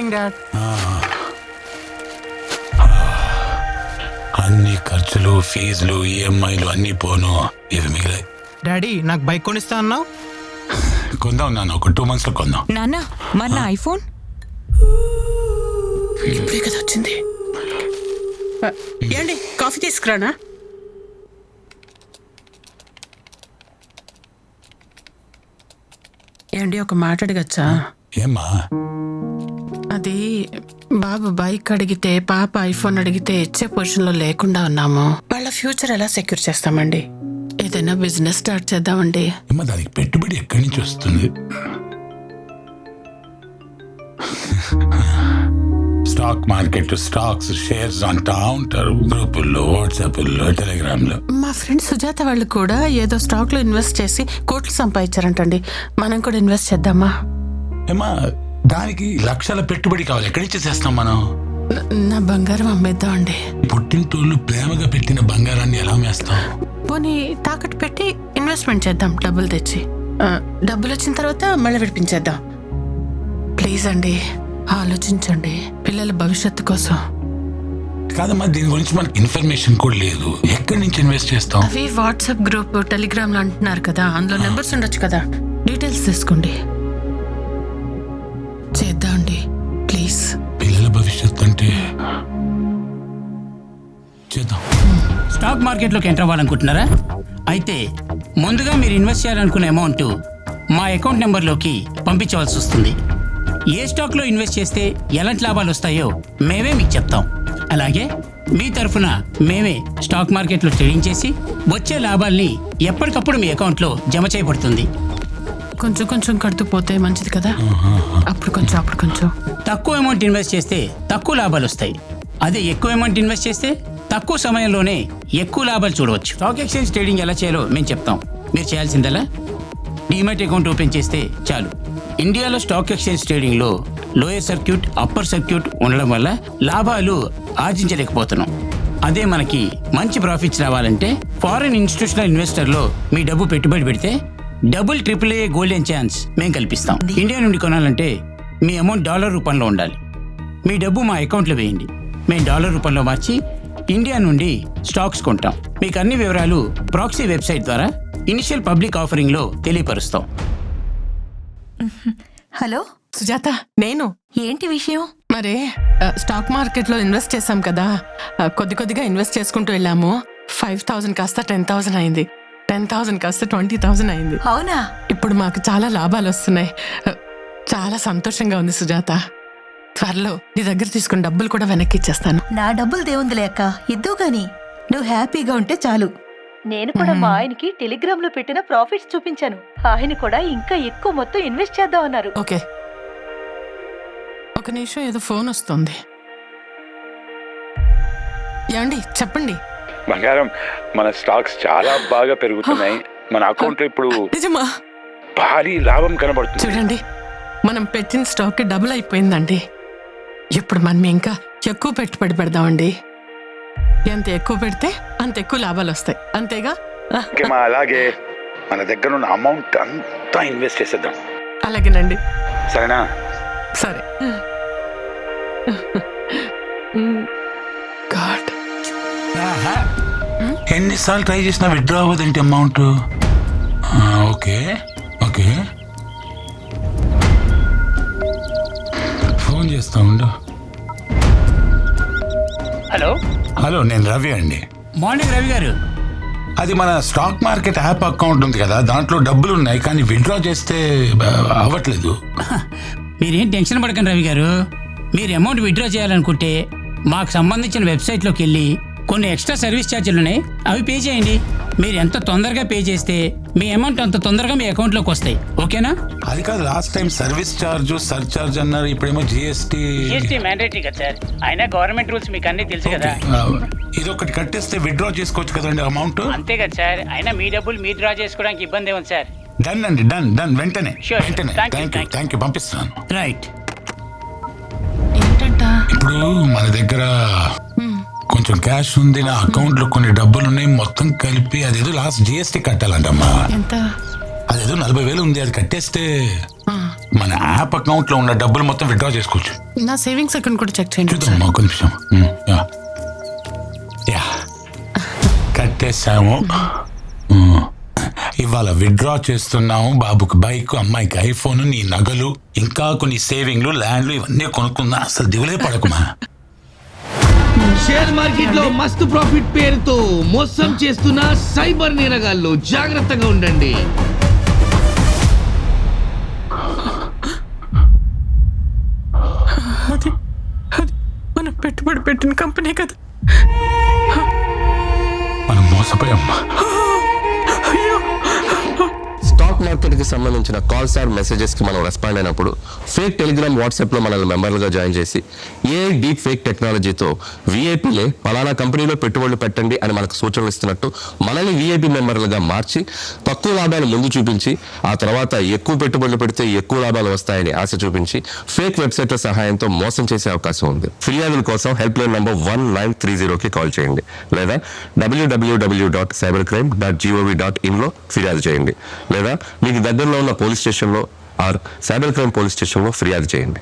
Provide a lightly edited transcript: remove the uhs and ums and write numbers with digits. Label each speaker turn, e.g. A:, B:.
A: Morning dad.
B: అన్ని ఖర్చులు, ఫీజులు, ఈఎంఐలు అన్నీ పోను, ఇవి మిగిలాయి.
A: డాడీ నాకు బైక్ కొనిస్తా అన్నావు.
B: కొందాం నాన్న, ఒక 2 months లో కొందాం.
C: నాన్న మరి నా ఐఫోన్
D: ఇప్పుడే కదా వచ్చింది. ఏండి కాఫీ తీసుకురానా? ఏండి ఒక మాట అడగచ్చా?
B: ఏమ్మా?
D: అది బాబు బైక్ అడిగితే, పాప ఐఫోన్ అడిగితే ఇచ్చే పొజిషన్లో లేకుండా ఉన్నాము. వాళ్ళ ఫ్యూచర్ ఎలా సెక్యూర్ చేస్తామండి? ఏదైనా బిజినెస్ స్టార్ట్ చేద్దామండి.
B: ఏమ్మా, దానికి పెట్టుబడి ఎక్కడి నుంచి వస్తుంది? స్టాక్ మార్కెట్, స్టాక్స్, షేర్స్ అంటా ఉంటారు గ్రూపుల్లో, వాట్సాప్లో, టెలిగ్రామ్లో.
D: మా ఫ్రెండ్ సుజాత వాళ్ళు కూడా ఏదో స్టాక్ లో ఇన్వెస్ట్ చేసి కోట్లు సంపాదించారంటండి. మనం కూడా ఇన్వెస్ట్ చేద్దామా?
B: ఏమ్మా, దానికి లక్షల పెట్టుబడి కావాలి, ఎక్కడి నుంచి చేస్తాం మనం?
D: నా బంగారం అమ్మేద్దామండి.
B: పుట్టింటోళ్ళు ప్రేమగా పెట్టిన బంగారాన్ని ఎలా మేస్తాం?
D: పోనీ తాకట్టు పెట్టి ఇన్వెస్ట్మెంట్ చేద్దాం, డబ్బులు తెచ్చి. డబ్బులు వచ్చిన తర్వాత మళ్ళీ విడిపించేద్దాం. ప్లీజ్ అండి, ఆలోచించండి పిల్లల భవిష్యత్తు కోసం.
B: కాదమ్మా, దీని గురించి మనకి ఇన్ఫర్మేషన్ కూడా లేదు, ఎక్కడి నుంచి ఇన్వెస్ట్ చేస్తాం?
D: అవి వాట్సాప్ గ్రూప్, టెలిగ్రామ్ లో అంటున్నారు కదా, అందులో నెంబర్స్ ఉండొచ్చు కదా, డీటెయిల్స్ తీసుకోండి. చేద్దామండి ప్లీజ్.
B: పిల్లల భవిష్యత్తు అంటే చేద్దాం.
E: స్టాక్ మార్కెట్లోకి ఎంటర్ అవ్వాలనుకుంటున్నారా? అయితే ముందుగా మీరు ఇన్వెస్ట్ చేయాలనుకునే అమౌంట్ మా అకౌంట్ నెంబర్లోకి పంపించవలసి వస్తుంది. ఏ స్టాక్లో ఇన్వెస్ట్ చేస్తే ఎలాంటి లాభాలు వస్తాయో మేమే మీకు చెప్తాం. అలాగే మీ తరఫున మేమే స్టాక్ మార్కెట్లో ట్రేడింగ్ చేసి వచ్చే లాభాల్ని ఎప్పటికప్పుడు మీ అకౌంట్లో జమ చేయబడుతుంది.
D: కొంచెం కొంచెం కడుతూ పోతే మంచిది కదా, అప్పుడు కొంచెం అప్పుడు కొంచెం.
E: తక్కువ అమౌంట్ ఇన్వెస్ట్ చేస్తే తక్కువ లాభాలు వస్తాయి. అదే ఎక్కువ అమౌంట్ ఇన్వెస్ట్ చేస్తే తక్కువ సమయంలోనే ఎక్కువ లాభాలు చూడవచ్చు. స్టాక్ ఎక్స్చేంజ్ ట్రేడింగ్ ఎలా చేయాలో మేము చెప్తాం. మీరు చేయాల్సిందలా డీమ్యాట్ అకౌంట్ ఓపెన్ చేస్తే చాలు. ఇండియాలో స్టాక్ ఎక్స్చేంజ్ ట్రేడింగ్లో లోయర్ సర్క్యూట్, అప్పర్ సర్క్యూట్ ఉండడం వల్ల లాభాలు ఆర్జించలేకపోతున్నాం. అదే మనకి మంచి ప్రాఫిట్స్ రావాలంటే ఫారిన్ ఇన్స్టిట్యూషనల్ ఇన్వెస్టర్లో మీ డబ్బు పెట్టుబడి పెడితే డబుల్ AAA గోల్డెన్ ఛాన్స్ మేము కల్పిస్తాం. ఇండియా నుండి కొనాలంటే మీ అమౌంట్ డాలర్ రూపంలో ఉండాలి. మీ డబ్బు మా అకౌంట్లో వేయండి, మేము డాలర్ రూపంలో మార్చి ఇండియా నుండి స్టాక్స్ కొంటాం. మీకు అన్ని వివరాలు ప్రాక్సీ వెబ్సైట్ ద్వారా ఇనిషియల్ పబ్లిక్ ఆఫరింగ్లో తెలియపరుస్తాం.
C: హలో
D: సుజాత, నేను.
C: ఏంటి విషయం?
D: మరి స్టాక్ మార్కెట్ లో ఇన్వెస్ట్ చేసాం కదా, కొద్ది కొద్దిగా ఇన్వెస్ట్ చేసుకుంటూ వెళ్ళాము. 5,000 కాస్త 10,000 అయింది, 10,000 కాస్త 20,000 అయింది.
C: అవునా?
D: ఇప్పుడు మాకు చాలా లాభాలు వస్తున్నాయి. చాలా సంతోషంగా ఉంది సుజాత. త్వరలో నీ దగ్గర తీసుకున్న డబ్బులు కూడా వెనక్కి ఇచ్చేస్తాను.
F: నా డబ్బులు దేవుందిలే అక్క, ఇద్దు గాని నువ్వు హ్యాపీగా ఉంటే చాలు. నేను కూడా మా ఆయనకి టెలిగ్రామ్ లో పెట్టిన ప్రాఫిట్స్ చూపించాను. ఆయన కూడా ఇంకా ఎక్కువ మొత్తం ఇన్వెస్ట్ చేద్దామన్నారు.
D: ఓకే, ఒక నిమిషం, ఏదో ఫోన్ వస్తుంది. ఏమండి చెప్పండి.
B: బంగారం, మన స్టాక్స్ చాలా బాగా పెరుగుతున్నాయి. మన అకౌంట్ లో ఇప్పుడు
D: నిజమా?
B: భారీ లాభం కనబడుతుంది.
D: చూడండి, మనం పెట్టిన స్టాక్ డబుల్ అయిపోయిందండి. ఇప్పుడు మనం ఇంకా ఎక్కువ పెట్టుబడి పెడదామండి. ఎంత ఎక్కువ పెడితే అంత ఎక్కువ లాభాలు వస్తాయి, అంతేగా?
B: అలాగే మన దగ్గర ఉన్న అమౌంట్ అంతా ఇన్వెస్ట్ చేసేద్దాం.
D: అలాగేనండి.
B: సరేనా?
D: సరే. గాడ్,
B: ఎన్నిసార్లు ట్రై చేసినా విత్డ్రా అవ్వదేంటి అమౌంట్? ఓకే ఓకే, ఫోన్ చేస్తా ఉండు.
E: హలో
B: హలో, నేను రవి అండి.
E: మార్నింగ్ రవి గారు.
B: అది మన స్టాక్ మార్కెట్ యాప్ అకౌంట్ ఉంది కదా, దాంట్లో డబ్బులు ఉన్నాయి, కానీ విత్డ్రా చేస్తే అవ్వట్లేదు.
E: మీరేం టెన్షన్ పడకండి రవి గారు. మీరు అమౌంట్ విత్డ్రా చేయాలనుకుంటే మాకు సంబంధించిన వెబ్సైట్లోకి వెళ్ళి కొన్ని ఎక్స్ట్రా సర్వీస్ ఛార్జీలు ఉన్నాయి, అవి పే చేయండి. మీరు ఎంత తొందరగా పే చేస్తే మీ అమౌంట్ అంత తొందరగా మీ అకౌంట్లోకి వస్తాయి. ఓకేనా?
B: అది కాదు, last time service charge, surcharge అన్నారు, ఇప్పుడేమో జిఎస్టీ
E: మ్యాండేటరీ కదా సార్. అయినా గవర్నమెంట్ రూల్స్ మీకు అన్ని తెలుసు కదా.
B: ఇది ఒకటి కట్టేస్తే విత్డ్రా చేసుకోవచ్చు కదండి అమౌంట్.
E: అంతే కదా సార్. అయినా మీ డబ్బులు మీరు డ్రా చేసుకోవడానికి ఇబ్బంది ఏముంది సార్.
B: డన్ అండి, డన్ డన్, వెంటనే
E: Sure.
B: వెంటనే.
E: Thank you,
B: థ్యాంక్ యూ, పంపిస్తున్నాను.
E: రైట్.
D: ఏంటంట?
B: ఇప్పుడు మన దగ్గర కొంచెం క్యాష్ ఉంది, నా అకౌంట్ లో కొన్ని డబ్బులు ఉన్నాయి, మొత్తం కలిపి అదేదో లాస్ట్ జిఎస్టీ కట్టాలంటమ్మా.
D: ఎంత?
B: అదేదో 40,000 ఉంది, అది కట్టేస్తే మన యాప్ అకౌంట్ లో ఉన్న డబ్బులు మొత్తం విత్డ్రా చేసుకోవచ్చు.
D: నా సేవింగ్స్ అకౌంట్ కూడా చెక్ చేయండి
B: చూద్దాం
D: సార్.
B: ఒక నిమిషం. యా. యా. కట్టేసాము. ఇవాళ విత్డ్రా చేస్తున్నాము. బాబుకి బైక్, అమ్మాయికి ఐఫోన్, నీ నగలు, ఇంకా కొన్ని సేవింగ్లు, ల్యాండ్లు ఇవన్నీ కొనుక్కుందా. అసలు దిగులే పడకుమా.
G: షేర్ మార్కెట్ లో మస్తు ప్రాఫిట్ పేరుతో మోసం చేస్తున్న సైబర్ నేరగాళ్ళు, జాగ్రత్తగా ఉండండి.
D: అది అది మనం పెట్టుబడి పెట్టిన కంపెనీ కదా.
B: మనం మోసపోయామ్మా.
H: స్టాక్ మార్కెట్కి సంబంధించిన కాల్స్ ఆర్ మెసేజెస్కి మనం రెస్పాండ్ అయినప్పుడు ఫేక్ టెలిగ్రామ్, వాట్సాప్లో మనల్ని మెంబర్లుగా జాయిన్ చేసి ఏ డీప్ ఫేక్ టెక్నాలజీతో వీఐపీలే పలానా కంపెనీలో పెట్టుబడులు పెట్టండి అని మనకు సూచనలు ఇస్తున్నట్టు మనల్ని వీఐపీ మెంబర్లుగా మార్చి తక్కువ లాభాలు ముందు చూపించి ఆ తర్వాత ఎక్కువ పెట్టుబడులు పెడితే ఎక్కువ లాభాలు వస్తాయని ఆశ చూపించి ఫేక్ వెబ్సైట్ల సహాయంతో మోసం చేసే అవకాశం ఉంది. ఫిర్యాదుల కోసం హెల్ప్ లైన్ నంబర్ 1930కి కాల్ చేయండి లేదా www.cybercrime.gov.in లో ఫిర్యాదు చేయండి లేదా మీకు దగ్గరలో ఉన్న పోలీస్ స్టేషన్లో ఆర్ సైబర్ క్రైమ్ పోలీస్ స్టేషన్లో ఫిర్యాదు చేయండి.